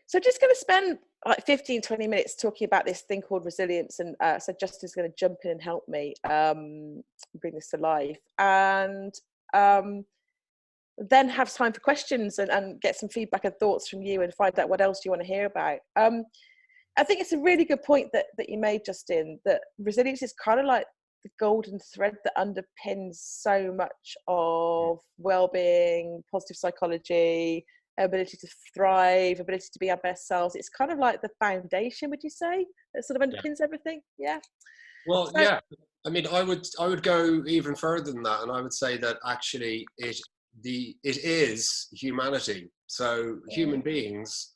So just going to spend like 15-20 minutes talking about this thing called resilience. And so Justin's going to jump in and help me bring this to life. And then have time for questions and get some feedback and thoughts from you and find out what else you want to hear about. I think it's a really good point that you made, Justin, that resilience is kind of like the golden thread that underpins so much of well-being, positive psychology, ability to thrive, ability to be our best selves. It's kind of like the foundation, would you say, that sort of underpins everything? Yeah. Well, So, yeah. I mean, I would go even further than that, and I would say that actually it is humanity. So human beings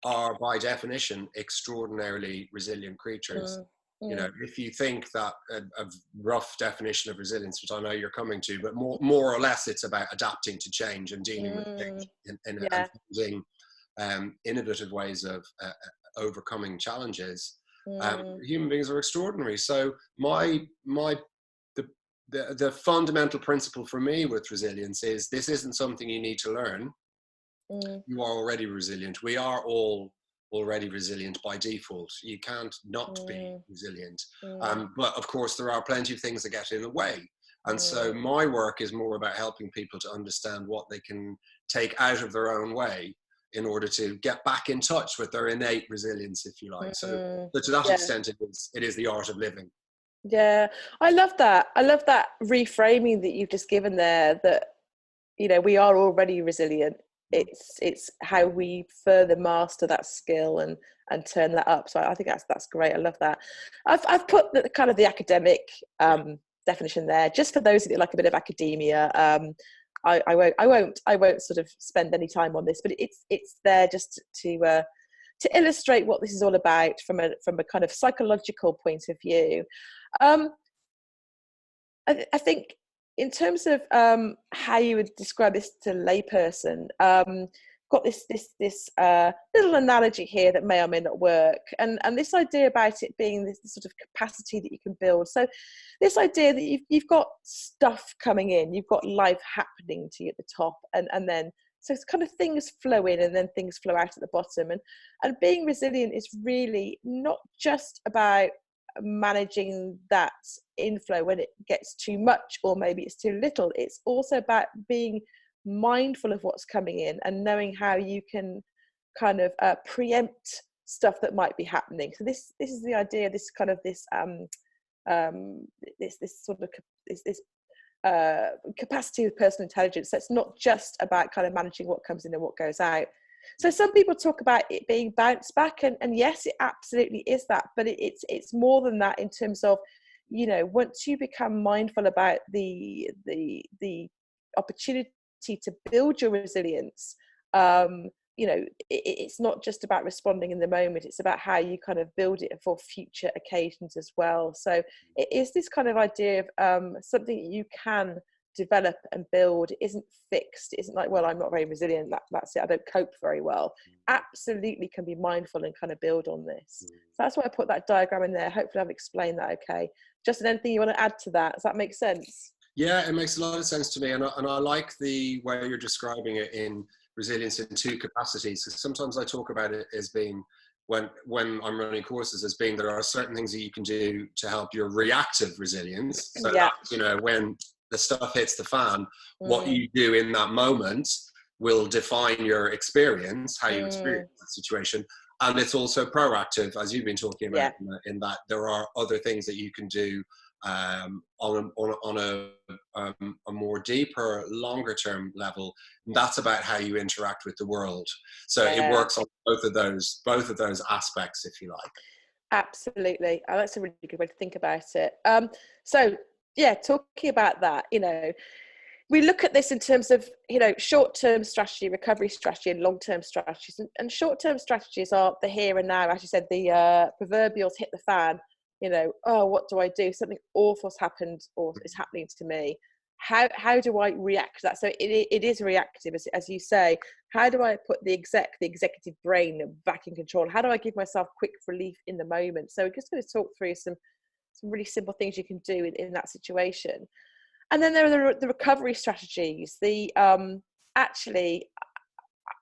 are by definition extraordinarily resilient creatures. You know, if you think that a rough definition of resilience, which I know you're coming to, but more or less it's about adapting to change and dealing with change and finding innovative ways of overcoming challenges. Human beings are extraordinary. So the fundamental principle for me with resilience is this isn't something you need to learn. You are already resilient. We are all already resilient by default. You can't not be resilient. But of course, there are plenty of things that get in the way. And so my work is more about helping people to understand what they can take out of their own way in order to get back in touch with their innate resilience, if you like. So to that extent, it is the art of living. Yeah, I love that. I love that reframing that you've just given there, that, you know, we are already resilient. It's how we further master that skill and turn that up. So I think that's great. I love that. I've put the kind of the academic definition there, just for those that like a bit of academia. I won't sort of spend any time on this, but it's there just to illustrate what this is all about from a kind of psychological point of view. I think in terms of how you would describe this to a layperson, got this little analogy here that may or may not work, and this idea about it being this sort of capacity that you can build. So this idea that you've got stuff coming in, you've got life happening to you at the top, and then so it's kind of things flow in and then things flow out at the bottom, and being resilient is really not just about managing that inflow when it gets too much or maybe it's too little. It's also about being mindful of what's coming in and knowing how you can kind of preempt stuff that might be happening. So this is the idea, this kind of this capacity of personal intelligence. So it's not just about kind of managing what comes in and what goes out. So some people talk about it being bounce back, and yes, it absolutely is that, but it's more than that in terms of, you know, once you become mindful about the opportunity to build your resilience, you know, it's not just about responding in the moment, it's about how you kind of build it for future occasions as well. So it is this kind of idea of something that you can develop and build. It isn't fixed. It isn't like, well, I'm not very resilient, that's it, I don't cope very well. Absolutely can be mindful and kind of build on this. So that's why I put that diagram in there. Hopefully I've explained that okay. Justin, anything you want to add to that? Does that make sense? Yeah, it makes a lot of sense to me, and I like the way you're describing it in resilience in two capacities. Because sometimes I talk about it as being, when I'm running courses, as being there are certain things that you can do to help your reactive resilience. So that, you know, when the stuff hits the fan, what you do in that moment will define your experience, how you experience that situation. And it's also proactive, as you've been talking about, in that there are other things that you can do on a more deeper, longer term level. And that's about how you interact with the world. So it works on both of those aspects, if you like. Absolutely. That's a really good way to think about it. So yeah, talking about that, you know, we look at this in terms of, you know, short-term strategy, recovery strategy, and long-term strategies. And short-term strategies are the here and now. As you said, the proverbials hit the fan. You know, oh, what do I do? Something awful's happened or is happening to me. How do I react to that? So it is reactive, as you say. How do I put the executive brain back in control? How do I give myself quick relief in the moment? So we're just going to talk through some really simple things you can do in that situation. And then there are the recovery strategies. Actually,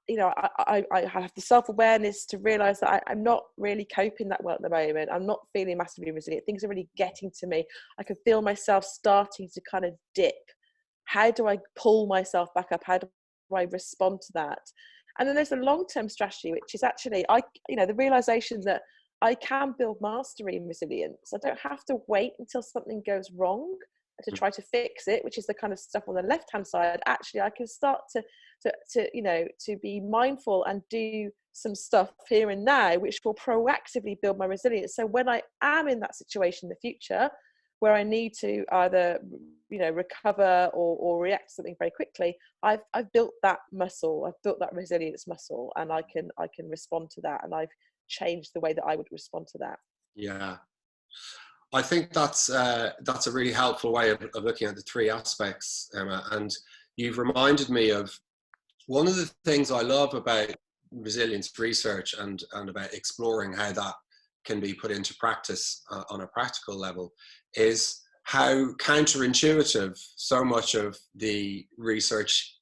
I have the self-awareness to realize that I'm not really coping that well at the moment. I'm not feeling massively resilient. Things are really getting to me. I can feel myself starting to kind of dip. How do I pull myself back up? How do I respond to that? And then there's a long-term strategy, which is actually, the realization that I can build mastery and resilience. I don't have to wait until something goes wrong to try to fix it, which is the kind of stuff on the left-hand side. Actually, I can start to be mindful and do some stuff here and now, which will proactively build my resilience. So when I am in that situation in the future, where I need to either, recover or react to something very quickly, I've built that muscle. I've built that resilience muscle, and I can respond to that. And I've changed the way that I would respond to that. Yeah. I think that's a really helpful way of looking at the three aspects, Emma. And you've reminded me of one of the things I love about resilience research and about exploring how that can be put into practice on a practical level is how counterintuitive so much of the research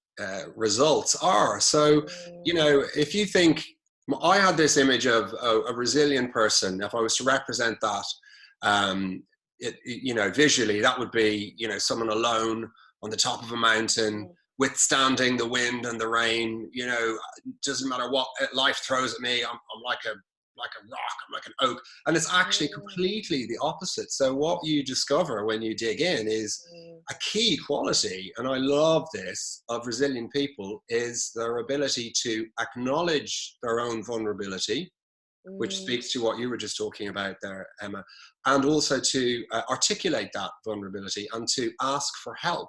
results are. So, if you think, I had this image of a resilient person, if I was to represent that, visually, that would be, someone alone on the top of a mountain, withstanding the wind and the rain. Doesn't matter what life throws at me, I'm like a rock, I'm like an oak. And it's actually completely the opposite. So what you discover when you dig in is a key quality, and I love this, of resilient people is their ability to acknowledge their own vulnerability, which speaks to what you were just talking about there, Emma, and also to articulate that vulnerability and to ask for help.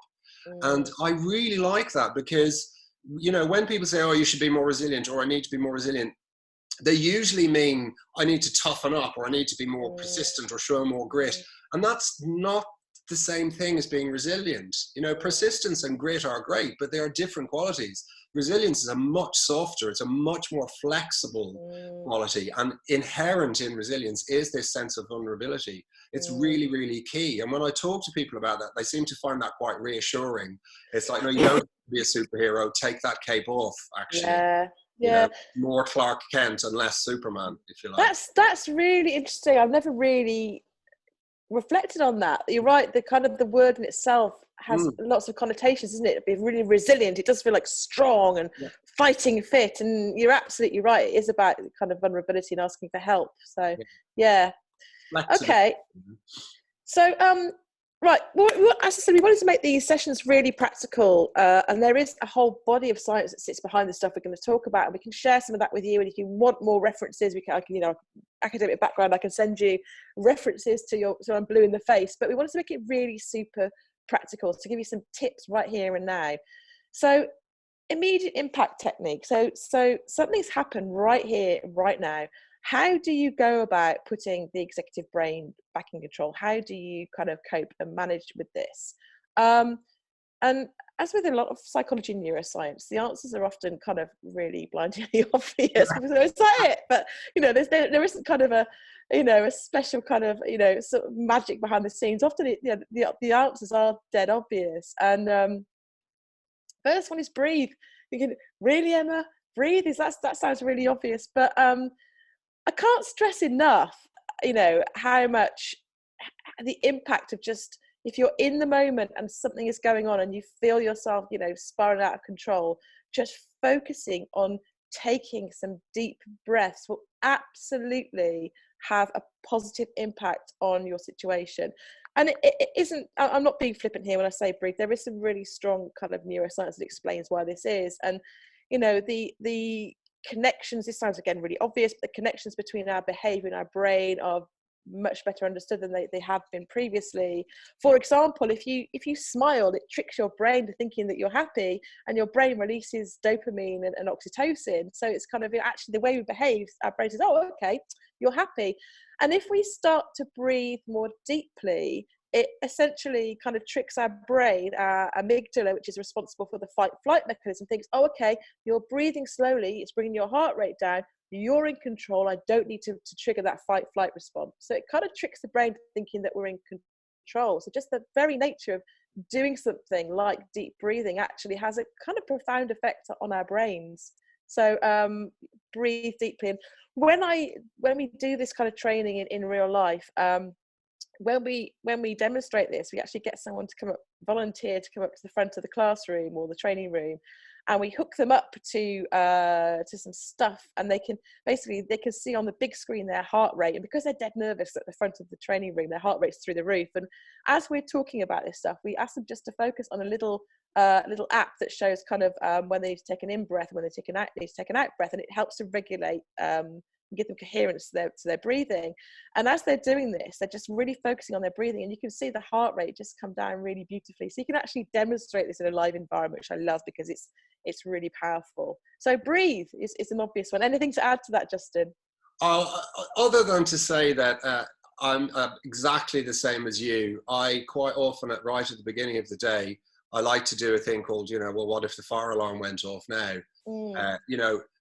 And I really like that because, when people say, oh, you should be more resilient, or I need to be more resilient, they usually mean I need to toughen up, or I need to be more persistent, or show more grit. And that's not the same thing as being resilient. Persistence and grit are great, but they are different qualities. Resilience is a much softer, it's a much more flexible quality. And inherent in resilience is this sense of vulnerability. It's really, really key. And when I talk to people about that, they seem to find that quite reassuring. It's like, no, you don't have to be a superhero. Take that cape off, actually. Yeah. More Clark Kent and less Superman, if you like. That's really interesting. I've never really reflected on that. You're right. The kind of the word in itself has lots of connotations, isn't it? Being really resilient. It does feel like strong and fighting fit. And you're absolutely right. It is about kind of vulnerability and asking for help. So yeah. Okay. So right. Well, as I said, we wanted to make these sessions really practical, and there is a whole body of science that sits behind the stuff we're going to talk about, and we can share some of that with you. And if you want more references, I can, academic background, I can send you references so I'm blue in the face. But we wanted to make it really super practical, to give you some tips right here and now. So, immediate impact technique. So something's happened right here, right now. How do you go about putting the executive brain back in control? How do you kind of cope and manage with this? And as with a lot of psychology and neuroscience, the answers are often kind of really blindingly obvious. People say, is that it? But, there isn't kind of a special kind of, sort of magic behind the scenes. Often the answers are dead obvious. And first one is breathe. You can, really, Emma? Breathe? That sounds really obvious. But I can't stress enough, how much the impact of just, if you're in the moment and something is going on and you feel yourself, spiraling out of control, just focusing on taking some deep breaths will absolutely have a positive impact on your situation. And it isn't, I'm not being flippant here when I say breathe. There is some really strong kind of neuroscience that explains why this is. And, the connections, this sounds again really obvious, but the connections between our behavior and our brain are much better understood than they have been previously. For example, if you smile, it tricks your brain to thinking that you're happy, and your brain releases dopamine and oxytocin. So it's kind of actually the way we behave, our brain says, oh, okay, you're happy. And if we start to breathe more deeply, it essentially kind of tricks our brain, our amygdala, which is responsible for the fight-flight mechanism, thinks, oh, okay, you're breathing slowly, it's bringing your heart rate down, you're in control, I don't need to trigger that fight-flight response. So it kind of tricks the brain thinking that we're in control. So just the very nature of doing something like deep breathing actually has a kind of profound effect on our brains. So breathe deeply. And when we do this kind of training in real life, when we demonstrate this, we actually get someone to volunteer to come up to the front of the classroom or the training room, and we hook them up to some stuff, and they can see on the big screen their heart rate. And because they're dead nervous at the front of the training room, their heart rate's through the roof. And as we're talking about this stuff, we ask them just to focus on a little app that shows kind of when they need to take an in breath and when they need to take an out breath, and it helps to regulate give them coherence to their breathing. And as they're doing this, they're just really focusing on their breathing, and you can see the heart rate just come down really beautifully. So you can actually demonstrate this in a live environment, which I love because it's really powerful. So breathe is an obvious one. Anything to add to that, Justin? Other than to say that I'm exactly the same as you. I quite often, right at the beginning of the day, I like to do a thing called, well, what if the fire alarm went off now?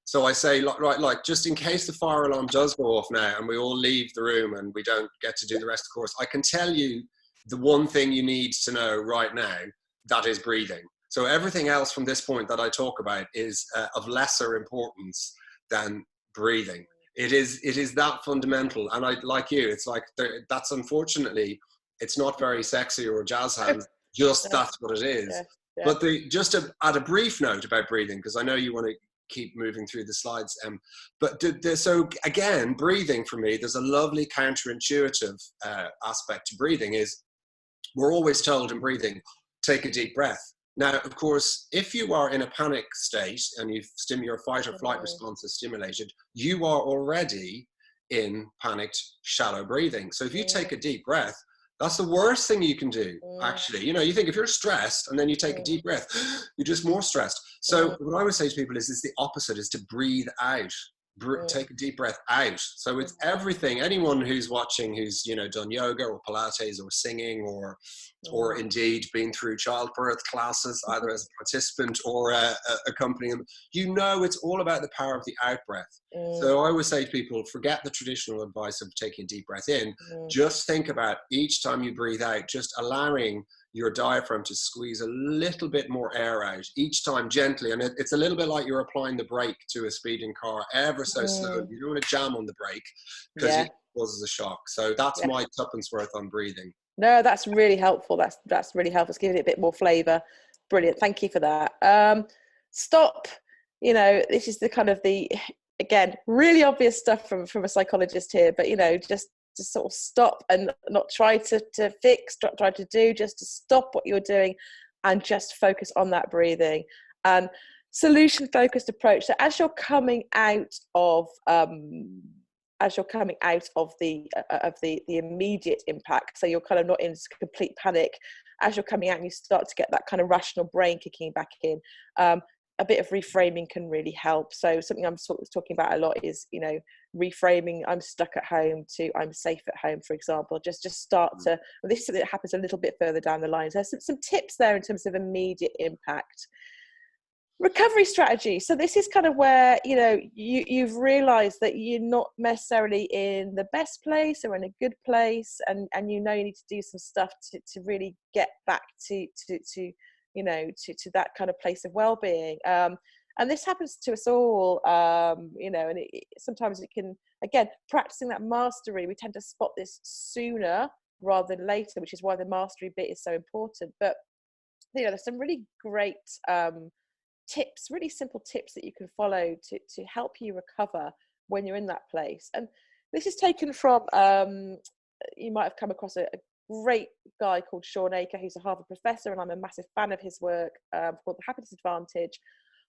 So I say, like, just in case the fire alarm does go off now and we all leave the room and we don't get to do the rest of the course, I can tell you the one thing you need to know right now, that is breathing. So everything else from this point that I talk about is of lesser importance than breathing. It is that fundamental. And like you, it's like, that's unfortunately, it's not very sexy or jazz hands, just that's what it is. Yeah. But just to add a brief note about breathing, because I know you want to keep moving through the slides. But so again, breathing for me, there's a lovely counterintuitive aspect to breathing. Is we're always told in breathing, take a deep breath. Now, of course, if you are in a panic state and your fight or flight response is stimulated, you are already in panicked, shallow breathing. So if you take a deep breath, that's the worst thing you can do, actually. You think if you're stressed and then you take a deep breath, you're just more stressed. So what I would say to people is the opposite, is to breathe out. Take a deep breath out. So it's everything. Anyone who's watching, who's done yoga or Pilates or singing or indeed been through childbirth classes, either as a participant or accompanying them, it's all about the power of the out breath. So I always say to people, forget the traditional advice of taking a deep breath in. Just think about each time you breathe out, just allowing your diaphragm to squeeze a little bit more air out each time, gently. And it's a little bit like you're applying the brake to a speeding car, ever so slow. You don't want to jam on the brake because it causes a shock. So that's my tuppence worth on breathing. No, that's really helpful. That's really helpful. It's giving it a bit more flavour. Brilliant. Thank you for that. Stop. This is the kind of again, really obvious stuff from a psychologist here, but just to sort of stop and not try to fix, not try to do, just to stop what you're doing and just focus on that breathing. And solution focused approach. So as you're coming out of the immediate impact, so you're kind of not in complete panic, as you're coming out and you start to get that kind of rational brain kicking back in, a bit of reframing can really help. So something I'm sort of talking about a lot is, reframing I'm stuck at home to I'm safe at home, for example. Just start to, this is something that happens a little bit further down the line. So there's some tips there in terms of immediate impact. Recovery strategy. So this is kind of where, you've realized that you're not necessarily in the best place or in a good place, and you need to do some stuff to really get back to that kind of place of well-being. And this happens to us all, and sometimes it can, again, practicing that mastery, we tend to spot this sooner rather than later, which is why the mastery bit is so important. But, there's some really great tips, really simple tips that you can follow to help you recover when you're in that place. And this is taken from, you might have come across a great guy called Sean Aker, who's a Harvard professor, and I'm a massive fan of his work, called The Happiness Advantage.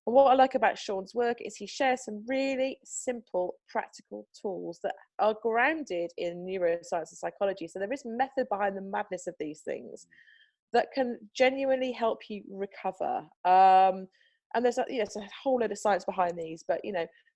And what I like about Sean's work is he shares some really simple, practical tools that are grounded in neuroscience and psychology. So there is method behind the madness of these things that can genuinely help you recover. And there's a whole load of science behind these, but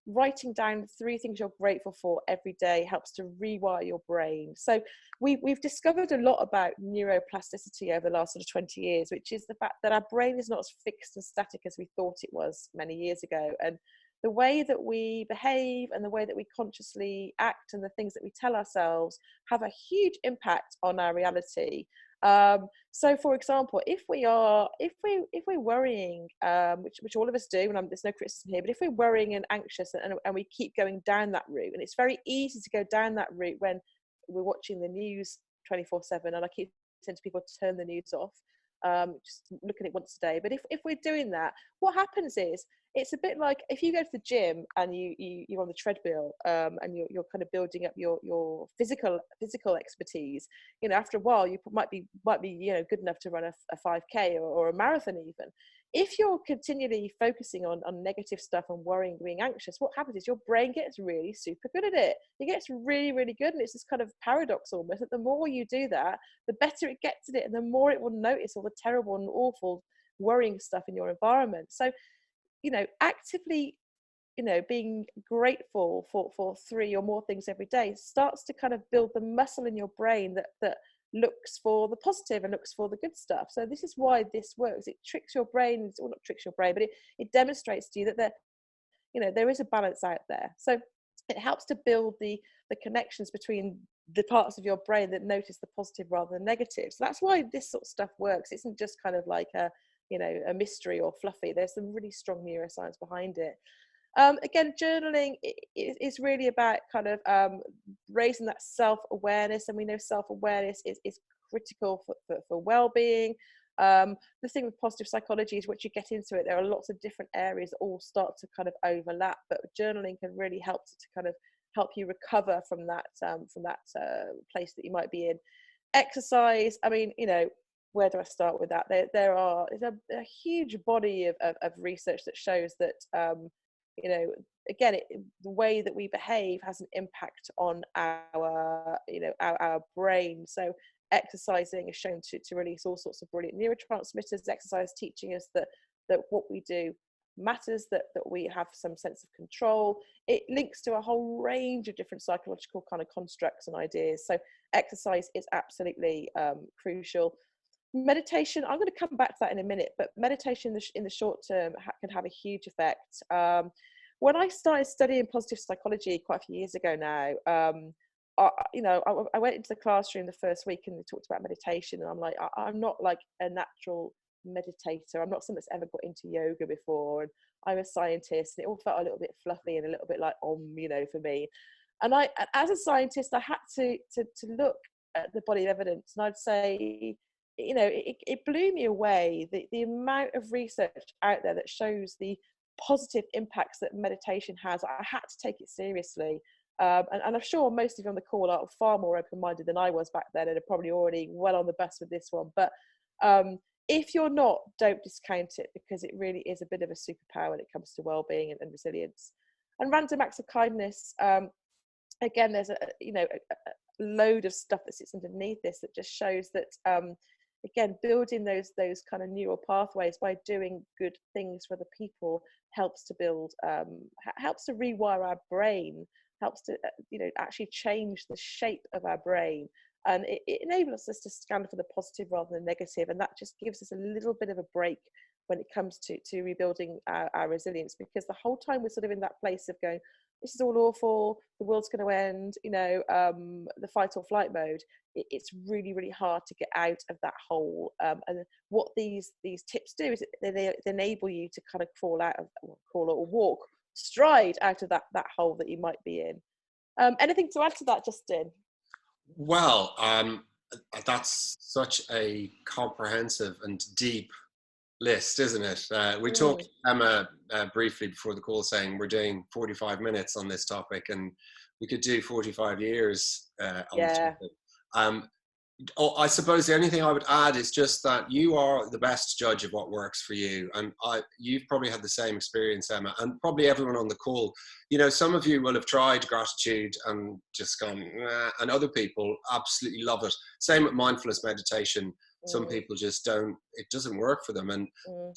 writing down 3 things you're grateful for every day helps to rewire your brain. So we've discovered a lot about neuroplasticity over the last sort of 20 years, which is the fact that our brain is not as fixed and static as we thought it was many years ago. And the way that we behave and the way that we consciously act and the things that we tell ourselves have a huge impact on our reality. So for example, if we're worrying, which all of us do, and there's no criticism here, but if we're worrying and anxious and we keep going down that route, and it's very easy to go down that route when we're watching the news 24/7, and I keep saying to people to turn the news off, just look at it once a day. But if we're doing that, what happens is, it's a bit like if you go to the gym and you're on the treadmill, and you're kind of building up your physical expertise. You know, after a while, you might be good enough to run a 5K or a marathon even. If you're continually focusing on negative stuff and worrying, being anxious, what happens is your brain gets really super good at it. It gets really, really good, and it's this kind of paradox almost, that the more you do that, the better it gets at it, and the more it will notice all the terrible and awful worrying stuff in your environment. So, actively, being grateful for 3 or more things every day starts to kind of build the muscle in your brain that looks for the positive and looks for the good stuff. So this is why this works. It tricks your brain, or not tricks your brain, but it demonstrates to you that there is a balance out there. So it helps to build the connections between the parts of your brain that notice the positive rather than negative. So that's why this sort of stuff works. It isn't just kind of like a mystery or fluffy. There's some really strong neuroscience behind it. Again, journaling is really about kind of raising that self-awareness, and we know self-awareness is critical for well-being. The thing with positive psychology is, once you get into it, there are lots of different areas that all start to kind of overlap, but journaling can really help to kind of help you recover from that place that you might be in. Exercise, I mean, where do I start with that? There's a huge body of research that shows that again, the way that we behave has an impact on our brain. So exercising is shown to release all sorts of brilliant neurotransmitters. Exercise teaching us that what we do matters, that we have some sense of control. It links to a whole range of different psychological kind of constructs and ideas. So exercise is absolutely crucial. Meditation, I'm going to come back to that in a minute, but meditation in the short term can have a huge effect. When I started studying positive psychology quite a few years ago now, I went into the classroom the first week and they talked about meditation, and I'm like, I'm not like a natural meditator. I'm not someone that's ever got into yoga before, and I'm a scientist, and it all felt a little bit fluffy and a little bit like for me. And as a scientist, I had to look at the body of evidence, and I'd say, it blew me away, the amount of research out there that shows the positive impacts that meditation has. I had to take it seriously. And I'm sure most of you on the call are far more open-minded than I was back then, and are probably already well on the bus with this one. But if you're not, don't discount it, because it really is a bit of a superpower when it comes to well-being and resilience. And random acts of kindness. Again, there's a load of stuff that sits underneath this that just shows that again, building those kind of neural pathways by doing good things for other people helps to rewire our brain, helps to actually change the shape of our brain, and it enables us to scan for the positive rather than negative, and that just gives us a little bit of a break when it comes to rebuilding our resilience, because the whole time we're sort of in that place of going, this is all awful, the world's going to end, the fight or flight mode. It's really, really hard to get out of that hole. And what these tips do is they enable you to kind of walk, stride out of that hole that you might be in. Anything to add to that, Justin? Well, that's such a comprehensive and deep list, isn't it? We talked, Emma, briefly before the call, saying we're doing 45 minutes on this topic, and we could do 45 years on the topic. I suppose the only thing I would add is just that you are the best judge of what works for you, and you've probably had the same experience, Emma, and probably everyone on the call. Some of you will have tried gratitude and just gone, nah, and other people absolutely love it. Same with mindfulness meditation. Some people just don't, it doesn't work for them. And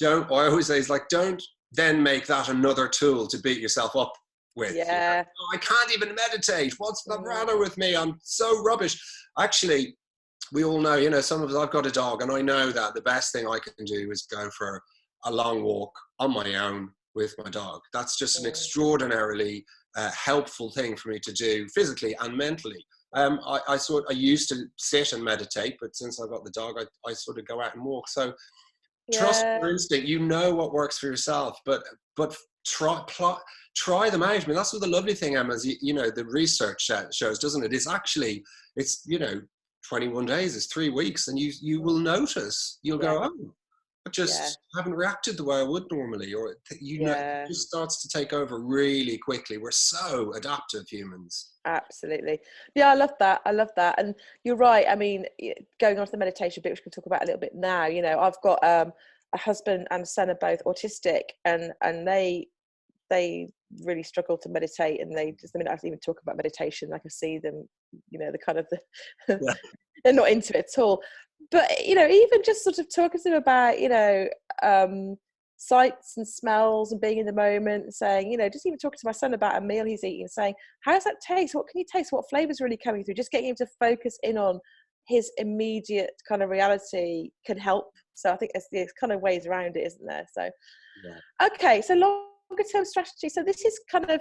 I always say, it's like, don't then make that another tool to beat yourself up with. Yeah. I can't even meditate. What's the matter with me? I'm so rubbish. Actually, we all know, some of us, I've got a dog, and I know that the best thing I can do is go for a long walk on my own with my dog. That's just an extraordinarily helpful thing for me to do physically and mentally. I used to sit and meditate, but since I got the dog, I sort of go out and walk. So trust Yeah, your instinct. You know what works for yourself, but try them out. I mean, that's what the lovely thing, Emma, is you know, the research shows, doesn't it? It's 21 days, it's 3 weeks, and you will notice. You'll yeah, go, oh, I yeah, just haven't reacted the way I would normally, or it yeah. just starts to take over really quickly. We're so adaptive, humans. Absolutely. Yeah, I love that. I love that. And you're right. I mean, going on to the meditation bit, which we can talk about a little bit now, I've got a husband and son are both autistic, and they really struggle to meditate, and they just, the minute I even talk about meditation, I can see them, the kind of Yeah. they're not into it at all. But even just sort of talking to them about sights and smells and being in the moment, and saying, just even talking to my son about a meal he's eating, saying, how's that taste, what can you taste, what flavors really coming through, just getting him to focus in on his immediate kind of reality can help. So I think there's kind of ways around it, isn't there? So Yeah. okay, so longer term strategy. So this is kind of,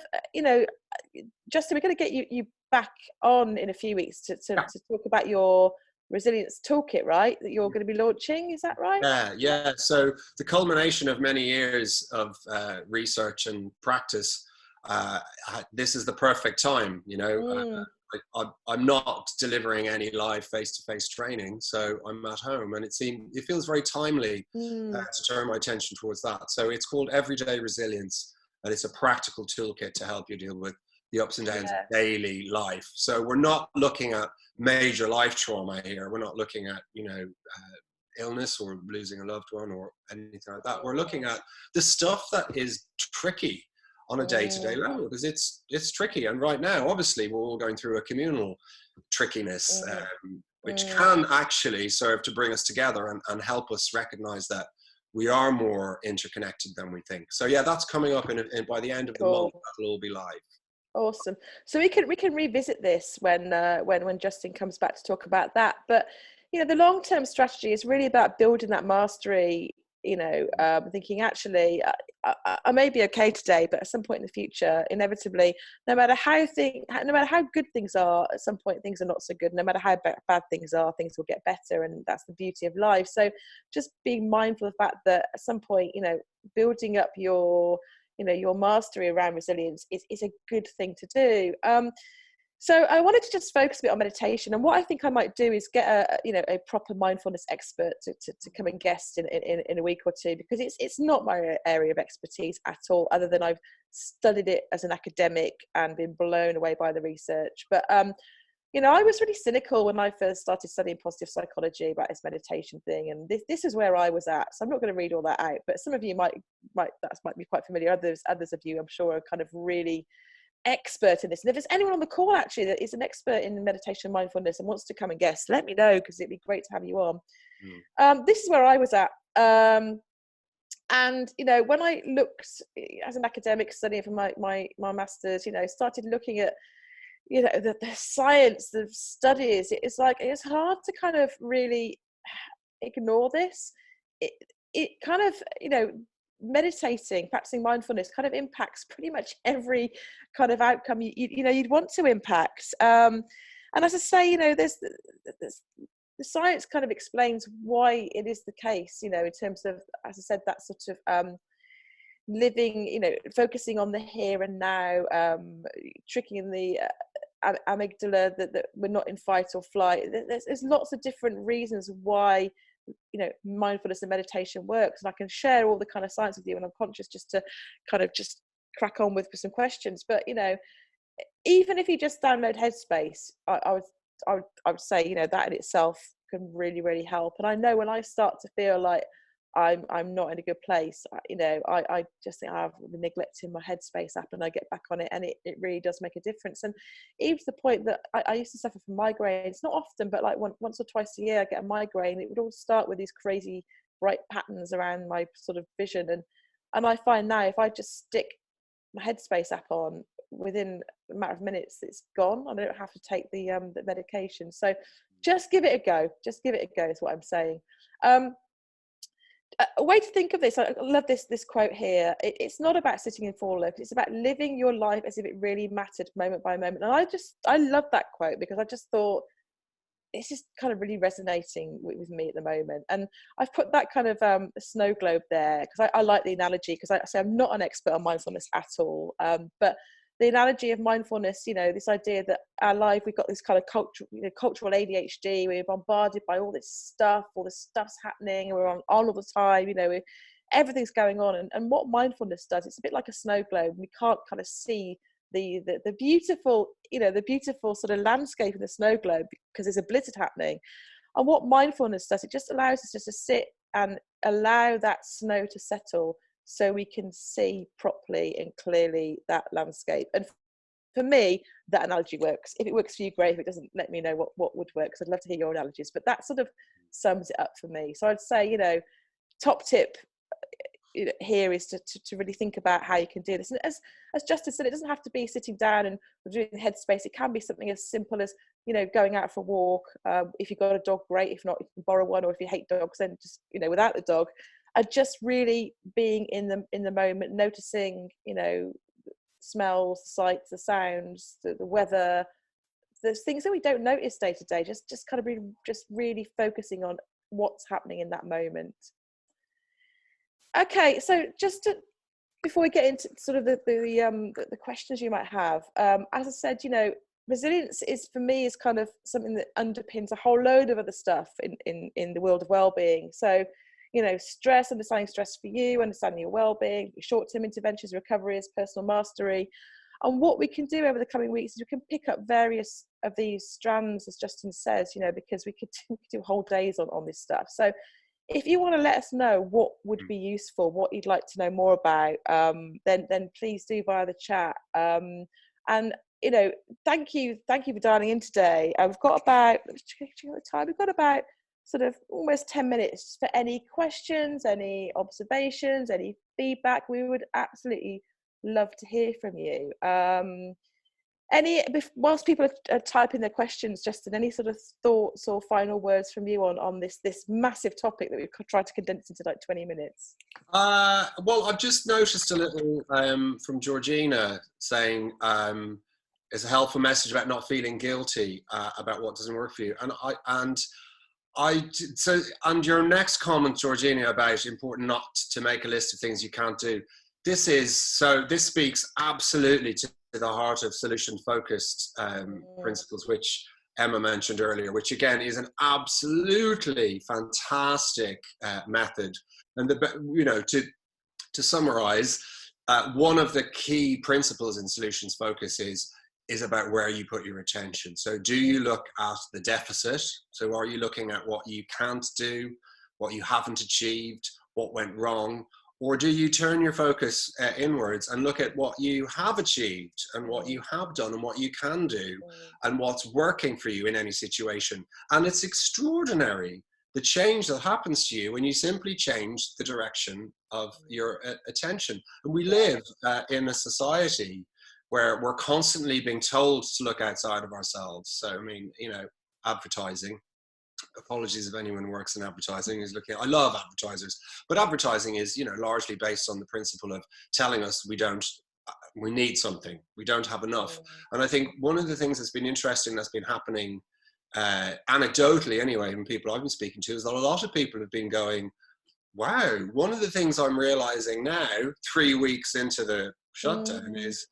Justin, we're going to get you back on in a few weeks to talk about your resilience toolkit, right? That you're going to be launching. Is that right? Yeah. So the culmination of many years of research and practice, this is the perfect time. Mm, I'm not delivering any live face-to-face training, so I'm at home, and it feels very timely mm, to turn my attention towards that. So it's called Everyday Resilience, and it's a practical toolkit to help you deal with the ups and downs of yeah. daily life. So we're not looking at major life trauma here. We're not looking at illness or losing a loved one or anything like that. We're looking at the stuff that is tricky on a day-to-day Mm, level, because it's tricky. And right now, obviously, we're all going through a communal trickiness, mm, which mm. can actually serve to bring us together and help us recognize that we are more interconnected than we think. So yeah, that's coming up by the end of the month. Cool. That'll all be live. Awesome. So we can revisit this when Justin comes back to talk about that. But the long term strategy is really about building that mastery. Thinking actually, I may be okay today, but at some point in the future, inevitably, no matter how good things are, at some point things are not so good. No matter how bad things are, things will get better, and that's the beauty of life. So just being mindful of the fact that at some point, building up your mastery around resilience is a good thing to do. So I wanted to just focus a bit on meditation, and what I think I might do is get a proper mindfulness expert to come and guest in a week or two, because it's not my area of expertise at all, other than I've studied it as an academic and been blown away by the research. But I was really cynical when I first started studying positive psychology about this meditation thing, and this is where I was at. So I'm not going to read all that out, but some of you might be quite familiar. Others of you, I'm sure, are kind of really expert in this. And if there's anyone on the call actually that is an expert in meditation and mindfulness and wants to come and guest, let me know, because it'd be great to have you on. This is where I was at. And when I looked as an academic studying for my master's, started looking at the science, the studies, it's hard to kind of really ignore this. It kind of, meditating, practicing mindfulness kind of impacts pretty much every kind of outcome you'd want to impact. And as I say, there's the science kind of explains why it is the case, in terms of, as I said, that sort of living, focusing on the here and now, tricking in the amygdala that we're not in fight or flight. There's lots of different reasons why mindfulness and meditation works, and I can share all the kind of science with you, and I'm conscious just to kind of just crack on with some questions. But even if you just download Headspace, I would say that in itself can really, really help. And I know when I start to feel like I'm not in a good place, I just think I have the neglecting my Headspace app, and I get back on it, and it really does make a difference. And even to the point that I used to suffer from migraines, not often, but like once or twice a year I get a migraine. It would all start with these crazy bright patterns around my sort of vision, and I find now if I just stick my Headspace app on, within a matter of minutes it's gone. I don't have to take the medication. So just give it a go. Just give it a go is what I'm saying. a way to think of this, I love this quote here. It's not about sitting in fall low, it's about living your life as if it really mattered moment by moment. And I love that quote, because I just thought it's just kind of really resonating with me at the moment. And I've put that kind of snow globe there because I like the analogy, because I say I'm not an expert on mindfulness at all, but the analogy of mindfulness, this idea that our life, we've got this kind of cultural ADHD, we're bombarded by all this stuff's happening, and we're on all the time, everything's going on. And what mindfulness does, it's a bit like a snow globe. We can't kind of see the beautiful, the beautiful sort of landscape in the snow globe because there's a blizzard happening. And what mindfulness does, it just allows us just to sit and allow that snow to settle, so we can see properly and clearly that landscape. And for me, that analogy works. If it works for you, great. If it doesn't, let me know what would work, because I'd love to hear your analogies. But that sort of sums it up for me. So I'd say, top tip here is to really think about how you can do this. And as Justin said, it doesn't have to be sitting down and doing headspace. It can be something as simple as, going out for a walk. If you've got a dog, great. If not, you can borrow one. Or if you hate dogs, then just, without the dog. Just really being in the moment, noticing, smells, sights, the sounds, the weather, there's things that we don't notice day to day. Just kind of really focusing on what's happening in that moment. Okay, so before we get into sort of the questions you might have, as I said, resilience is kind of something that underpins a whole load of other stuff in the world of wellbeing. So, stress, understanding stress for you, understanding your well-being, short-term interventions, recoveries, personal mastery. And what we can do over the coming weeks is we can pick up various of these strands, as Justin says, because we could do whole days on this stuff. So if you want to let us know what would be useful, what you'd like to know more about, then please do via the chat. And thank you for dialing in today. We've got about, checking the time, we've got about sort of almost 10 minutes for any questions, any observations, any feedback. We would absolutely love to hear from you. Whilst people are typing their questions, Justin, any sort of thoughts or final words from you on this massive topic that we've tried to condense into like 20 minutes? Well, I've just noticed a little from Georgina saying it's a helpful message about not feeling guilty about what doesn't work for you. And your next comment, Georgina, about important not to make a list of things you can't do. This speaks absolutely to the heart of solution-focused principles, which Emma mentioned earlier, which again is an absolutely fantastic method. And to summarize, one of the key principles in solutions focus is about where you put your attention. So do you look at the deficit? So are you looking at what you can't do, what you haven't achieved, what went wrong? Or do you turn your focus inwards and look at what you have achieved and what you have done and what you can do and what's working for you in any situation? And it's extraordinary, the change that happens to you when you simply change the direction of your attention. And we live in a society where we're constantly being told to look outside of ourselves. So, I mean, advertising. Apologies if anyone who works in advertising is looking. I love advertisers, but advertising is, largely based on the principle of telling us we need something, we don't have enough. And I think one of the things that's been interesting, that's been happening anecdotally anyway, from people I've been speaking to, is that a lot of people have been going, wow, one of the things I'm realizing now, 3 weeks into the shutdown, is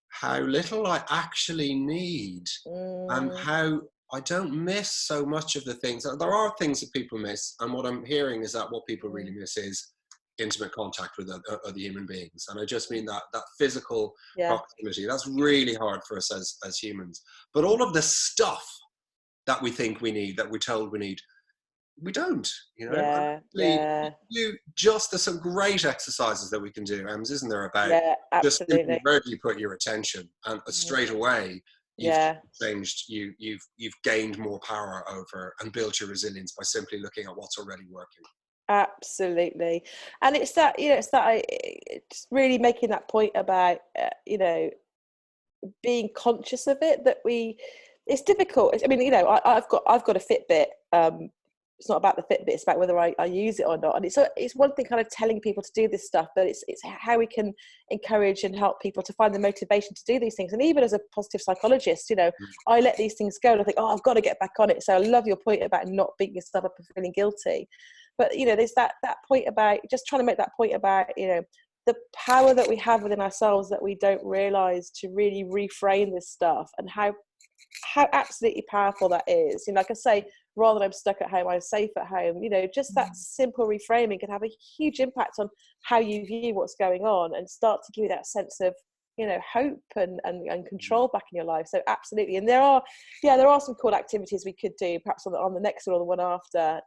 how little I actually need and how I don't miss so much of the things. There are things that people miss, and what I'm hearing is that what people really miss is intimate contact with other human beings. And I just mean that physical proximity. That's really hard for us as humans. But all of the stuff that we think we need, that we're told we need, we don't. There's some great exercises that we can do, isn't there, about just simply where do you put your attention, and straight away you've changed, you've gained more power over and built your resilience by simply looking at what's already working. Absolutely. And it's really making that point about being conscious of it, that it's difficult. I mean, I've got a Fitbit, It's not about the Fitbit, it's about whether I use it or not. And it's one thing kind of telling people to do this stuff, but it's how we can encourage and help people to find the motivation to do these things. And even as a positive psychologist, I let these things go and I think, I've got to get back on it. So I love your point about not beating yourself up and feeling guilty. But, there's that point about just trying to make that point about, the power that we have within ourselves that we don't realize to really reframe this stuff, and how absolutely powerful that is. Like I say, rather than I'm stuck at home, I'm safe at home. Just that simple reframing can have a huge impact on how you view what's going on, and start to give you that sense of hope and control back in your life. So absolutely. And there are some cool activities we could do perhaps on the next one or the one after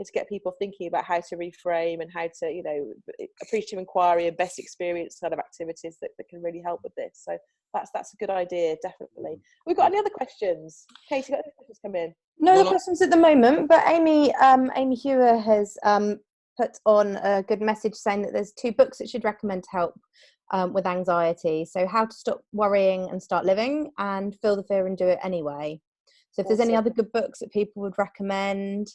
to get people thinking about how to reframe and how to appreciative inquiry and best experience kind of activities that can really help with this. So that's a good idea, definitely. We've got any other questions? Katie, got any questions come in? No other questions at the moment, but Amy Hewer has put on a good message saying that there's 2 books that she'd recommend to help with anxiety. So How to Stop Worrying and Start Living, and Feel the Fear and Do It Anyway. So if there's any other good books that people would recommend,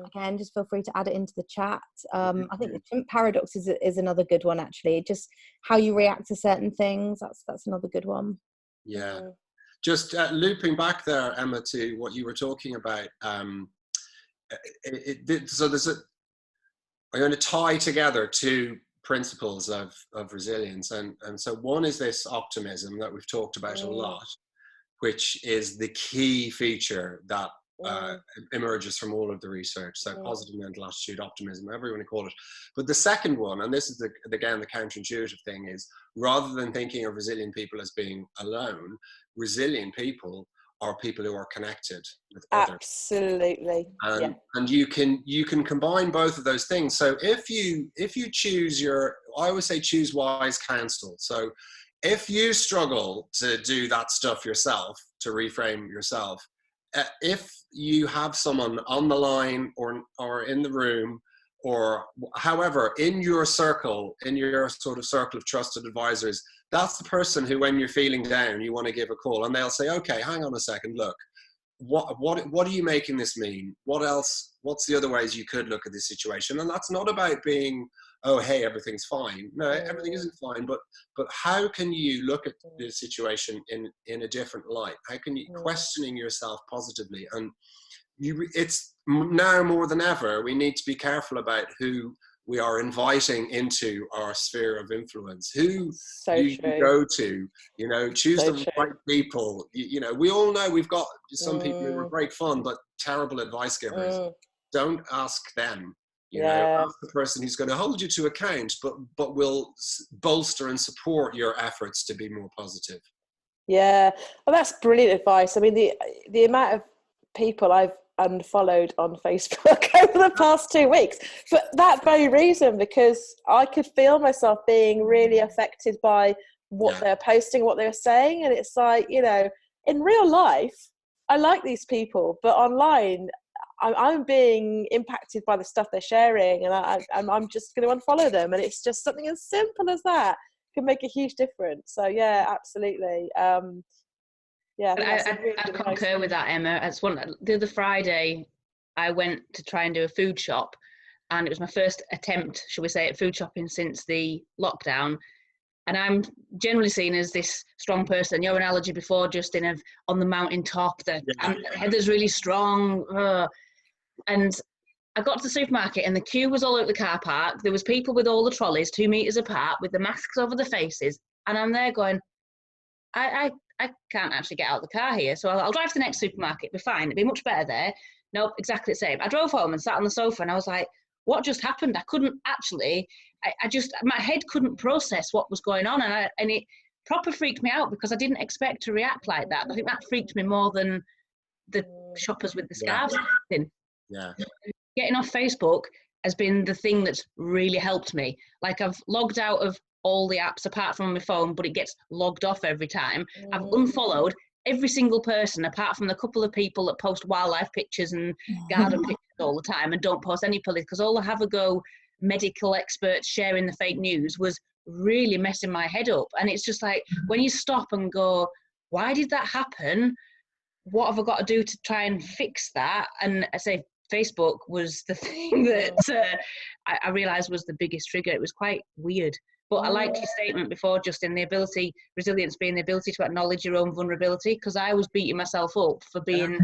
again, just feel free to add it into the chat. I think the Chimp Paradox is another good one, actually. Just how you react to certain things. That's another good one. Yeah. Just looping back there, Emma, to what you were talking about. So I'm going to tie together 2 principles of resilience. And so one is this optimism that we've talked about a lot, which is the key feature that emerges from all of the research. So positive mental attitude, optimism, whatever you want to call it. But the second one, and this is again the counterintuitive thing, is rather than thinking of resilient people as being alone, resilient people are people who are connected with others. Absolutely. And you can combine both of those things. So if you choose I always say choose wise counsel. So if you struggle to do that stuff yourself, to reframe yourself, if you have someone on the line or in the room, or however, in your circle, in your sort of circle of trusted advisors, that's the person who, when you're feeling down, you want to give a call, and they'll say, okay, hang on a second, look, what are you making this mean? What else? What's the other ways you could look at this situation? And that's not about being, oh, hey, everything's fine. No, everything isn't fine, but how can you look at the situation in a different light? How can you questioning yourself positively? And it's now more than ever, we need to be careful about who we are inviting into our sphere of influence. Who you go to, choose the right people. We all know we've got some people who are great fun, but terrible advice givers. Don't ask them. Ask the person who's going to hold you to account, but will bolster and support your efforts to be more positive. Yeah, well, that's brilliant advice. I mean, the amount of people I've unfollowed on Facebook over the past 2 weeks for that very reason, because I could feel myself being really affected by what they're posting, what they're saying. And it's like, in real life, I like these people, but online, I'm being impacted by the stuff they're sharing, and I'm just going to unfollow them. And it's just something as simple as that can make a huge difference. So yeah, absolutely. I concur with that, Emma. The other Friday, I went to try and do a food shop, and it was my first attempt, shall we say, at food shopping since the lockdown. And I'm generally seen as this strong person. Your analogy before, Justin, of on the mountain top, Heather's really strong. And I got to the supermarket, and the queue was all over the car park. There was people with all the trolleys 2 meters apart with the masks over their faces. And I'm there going, I can't actually get out of the car here, so I'll drive to the next supermarket, it'll be fine, it'll be much better there. Nope, exactly the same. I drove home and sat on the sofa, and I was like, what just happened? I couldn't actually, my head couldn't process what was going on, and it proper freaked me out, because I didn't expect to react like that. I think that freaked me more than the shoppers with the scarves. Yeah. Getting off Facebook has been the thing that's really helped me. Like, I've logged out of all the apps apart from my phone, but it gets logged off every time. I've unfollowed every single person apart from the couple of people that post wildlife pictures and garden pictures all the time and don't post any politics, because all the have-a-go medical experts sharing the fake news was really messing my head up. And it's just like, when you stop and go, why did that happen? What have I got to do to try and fix that? And I say, Facebook was the thing that I realised was the biggest trigger. It was quite weird. But I liked your statement before, just in the ability, resilience being the ability to acknowledge your own vulnerability, because I was beating myself up for being,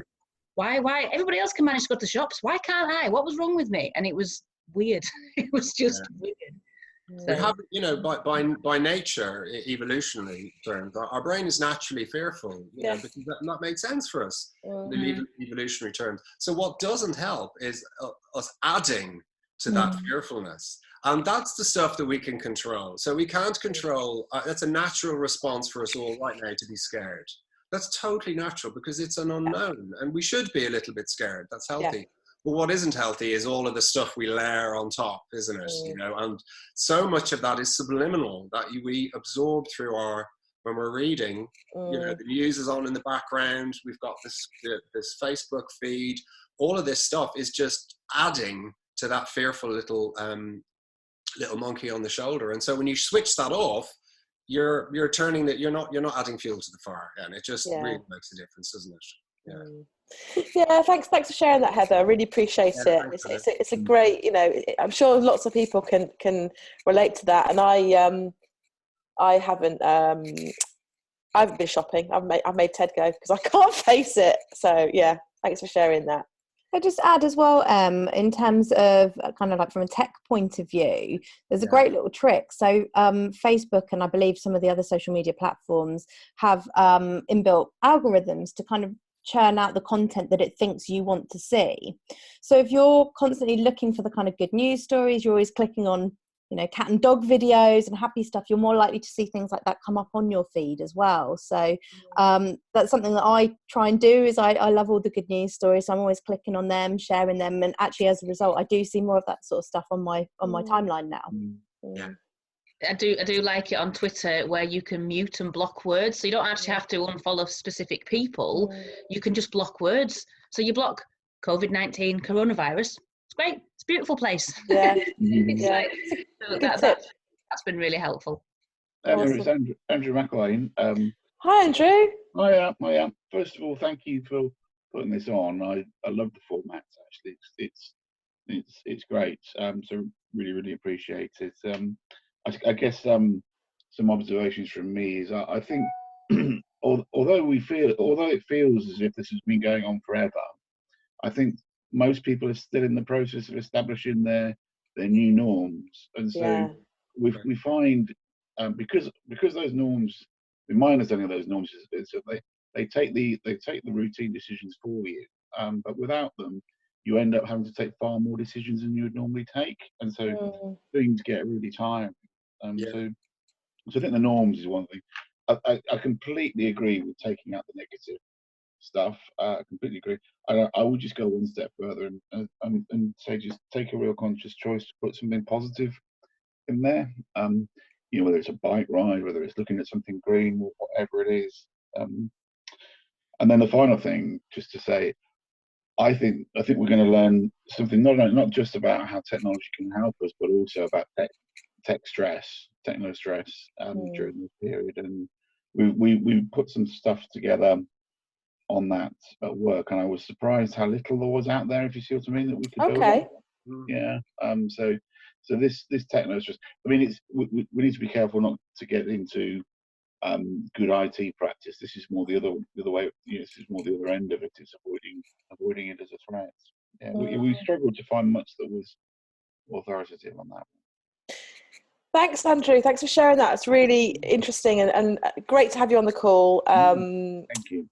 why, everybody else can manage to go to the shops. Why can't I? What was wrong with me? And it was weird. It was just weird. We have, you know, by nature, evolutionary terms, our brain is naturally fearful, you know, because that makes sense for us, in evolutionary terms. So what doesn't help is us adding to that fearfulness. And that's the stuff that we can control. So we can't control, that's a natural response for us all right now to be scared. That's totally natural because it's an unknown and we should be a little bit scared. That's healthy. But what isn't healthy is all of the stuff we layer on top, isn't it? You know, and so much of that is subliminal that we absorb through when we're reading. You know, the news is on in the background. We've got this Facebook feed. All of this stuff is just adding to that fearful little monkey on the shoulder. And so when you switch that off, you're turning that you're not adding fuel to the fire, and it just really makes a difference, doesn't it? Yeah, thanks for sharing that, Heather. I really appreciate it. It's a great, you know, I'm sure lots of people can relate to that. And I haven't been shopping. I've made Ted go because I can't face it. So yeah, thanks for sharing that. I'll just add as well, in terms of kind of like from a tech point of view, there's a great little trick. So Facebook and I believe some of the other social media platforms have inbuilt algorithms to kind of churn out the content that it thinks you want to see. So if you're constantly looking for the kind of good news stories, you're always clicking on, you know, cat and dog videos and happy stuff, you're more likely to see things like that come up on your feed as well. So that's something that I try and do is I love all the good news stories. So I'm always clicking on them, sharing them. And actually, as a result, I do see more of that sort of stuff on my timeline now. Yeah. I do like it on Twitter where you can mute and block words. So you don't actually have to unfollow specific people. You can just block words. So you block COVID-19, coronavirus. It's great. It's a beautiful place. Yeah. That's been really helpful. It's Andrew McElwain. Hi, Andrew. Hiya. First of all, thank you for putting this on. I love the format. Actually, it's great. So really appreciate it. I guess some observations from me is I think although it feels as if this has been going on forever, I think most people are still in the process of establishing their new norms, and so we find because those norms, in my understanding of those norms, is that they take the routine decisions for you, but without them, you end up having to take far more decisions than you would normally take, and so things get really tiring. So I think the norms is one thing. I completely agree with taking out the negative stuff. I completely agree. I would just go one step further and say just take a real conscious choice to put something positive in there. You know, whether it's a bike ride, whether it's looking at something green, or whatever it is. And then the final thing, just to say, I think we're going to learn something not just about how technology can help us, but also about techno stress during this period. And we put some stuff together on that at work, and I was surprised how little there was out there, if you see what I mean, that we could build on. Yeah. So this techno stress, I mean, we need to be careful not to get into good IT practice. This is more the other way. You know, this is more the other end of it. It's avoiding it as a threat. Yeah, we struggled to find much that was authoritative on that. Thanks, Andrew. Thanks for sharing that. It's really interesting and great to have you on the call. Thank you.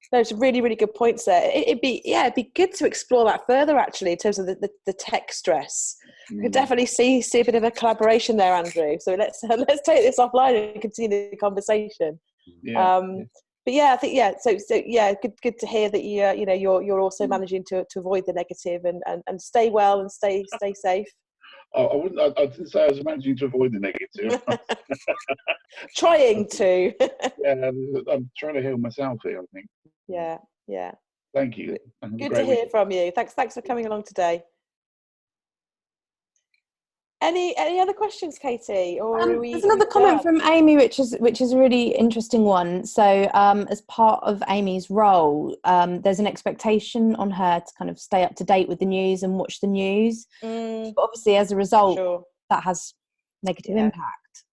There's really good points there. It'd be good to explore that further, actually, in terms of the tech stress. I could definitely see a bit of a collaboration there, Andrew. So let's take this offline and continue the conversation. But yeah, I think So good to hear that you're also managing to avoid the negative and stay well and stay safe. I didn't say I was managing to avoid the negative. Trying to. Yeah, I'm trying to heal myself here, I think. Yeah. Thank you. Good to hear from you. Thanks for coming along today. Any other questions, Katie? Or are There's another comment from Amy, which is a really interesting one. So, as part of Amy's role, there's an expectation on her to kind of stay up to date with the news and watch the news. But obviously, as a result, that has negative impact.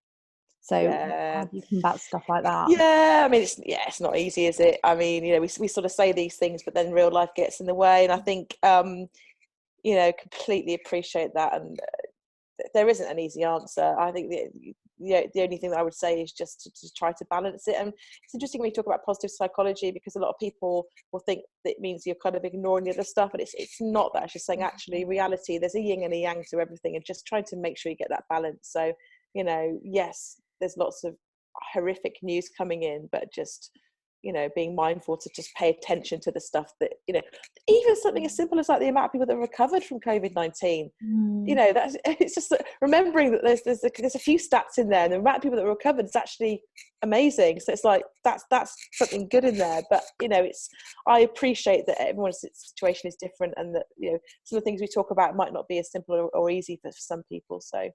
So how do you combat stuff like that? Yeah, I mean, it's not easy, is it? I mean, you know, we sort of say these things, but then real life gets in the way. And I think, you know, completely appreciate that. And there isn't an easy answer. I think the only thing that I would say is just to try to balance it. And it's interesting when you talk about positive psychology, because a lot of people will think that it means you're kind of ignoring the other stuff, and it's not that. It's just saying, actually, reality, there's a yin and a yang to everything, and just trying to make sure you get that balance. So, you know, yes, there's lots of horrific news coming in, but just, you know, being mindful to just pay attention to the stuff that, you know, even something as simple as like the amount of people that recovered from COVID-19, you know, that's, it's just remembering that there's a few stats in there, and the amount of people that recovered is actually amazing. So it's like, that's something good in there. But, you know, I appreciate that everyone's situation is different, and that, you know, some of the things we talk about might not be as simple or easy for some people. So,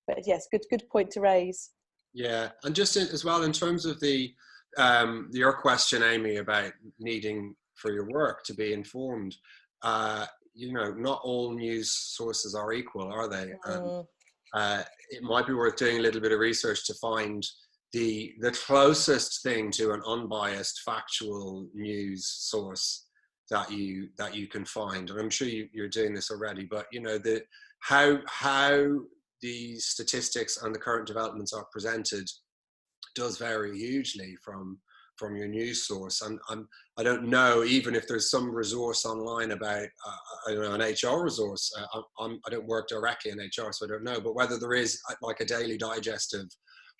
but yes, good point to raise. Yeah, and just as well, in terms of your question, Amy, about needing for your work to be informed, you know, not all news sources are equal, are they? It might be worth doing a little bit of research to find the closest thing to an unbiased, factual news source that you can find. And I'm sure you're doing this already, but you know, how the statistics and the current developments are presented does vary hugely from your news source. And I don't know, even if there's some resource online about, I don't know, an HR resource. I don't work directly in HR, so I don't know. But whether there is like a daily digest of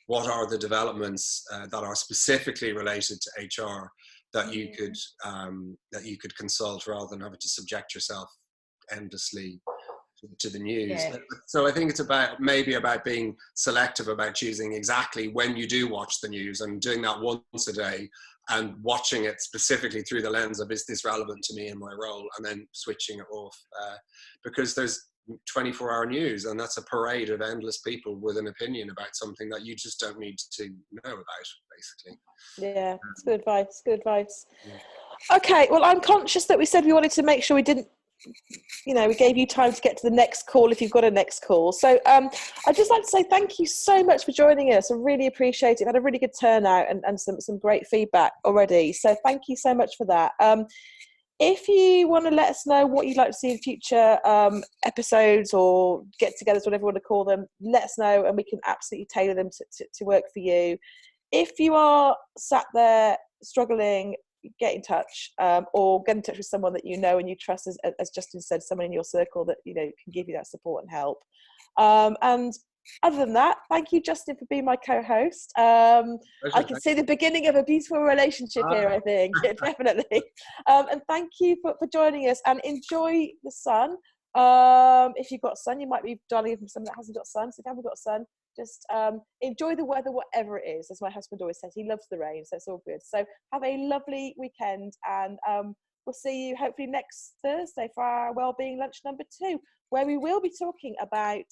what are the developments that are specifically related to HR that you could consult, rather than having to subject yourself endlessly to the news. Yeah. So I think it's maybe about being selective about choosing exactly when you do watch the news, and doing that once a day, and watching it specifically through the lens of, is this relevant to me in my role, and then switching it off, because there's 24-hour news, and that's a parade of endless people with an opinion about something that you just don't need to know about, basically. Yeah, it's good advice. Good advice. Yeah. Okay, well, I'm conscious that we said we wanted to make sure we didn't, you know, we gave you time to get to the next call if you've got a next call. So I'd just like to say thank you so much for joining us. I really appreciate it. We've had a really good turnout and some great feedback already. So thank you so much for that. If you want to let us know what you'd like to see in future episodes or get-togethers, whatever you want to call them, let us know, and we can absolutely tailor them to work for you. If you are sat there struggling, get in touch, or get in touch with someone that you know and you trust, as Justin said, someone in your circle that, you know, can give you that support and help. And other than that, thank you, Justin, for being my co-host. I can see the beginning of a beautiful relationship here, I think. Definitely. And thank you for joining us, and enjoy the sun. If you've got sun, you might be dialing in from someone that hasn't got sun. So if you haven't got sun, just enjoy the weather, whatever it is. As my husband always says, he loves the rain, so it's all good. So have a lovely weekend, and we'll see you hopefully next Thursday for our Wellbeing Lunch number 2, where we will be talking about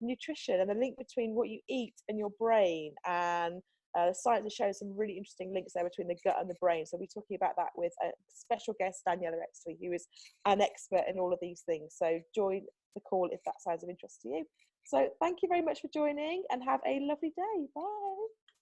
nutrition and the link between what you eat and your brain, and the science is showing some really interesting links there between the gut and the brain. So we'll be talking about that with a special guest, Daniela Exley, who is an expert in all of these things. So join the call if that sounds of interest to you. So thank you very much for joining, and have a lovely day. Bye.